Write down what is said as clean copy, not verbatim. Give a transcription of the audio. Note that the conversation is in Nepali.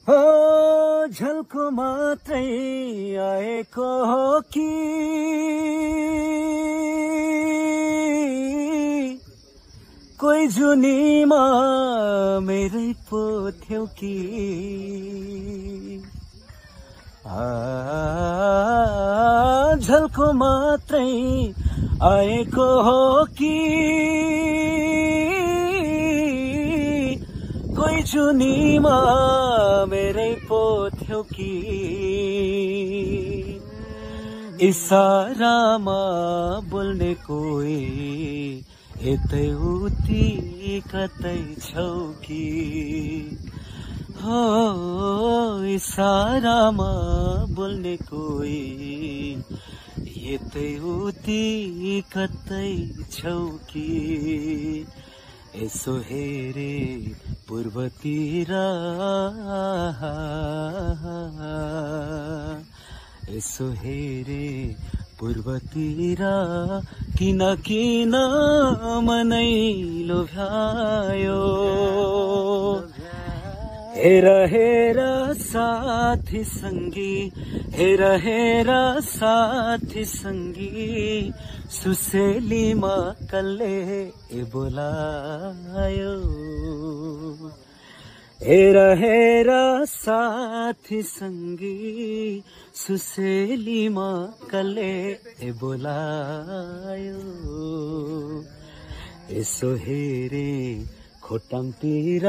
हो झल्को मात्रै आएको हो कि कोही जुनीमा मेरै पो थियौ कि झल्को मात्रै आएको हो कि कोही जुनीमा मेरै पो थियौ कि इसारामा बोल्ने कोही यतै उति कतै छौ कि हो इसारामा बोल्ने कोही यतै उति कतै छौ कि यसो हेरे पूर्वतिर यसो हेरे पूर्वतिर किन किन मनै लोभ्यायो हेर हेर साथी संगी हेर हेर साथी संगी सुसेलीमा कसले बोलायो हेर हेर साथी संगी सुसेलीमा कसले बोलायो यसो हेरे खोटाङतिर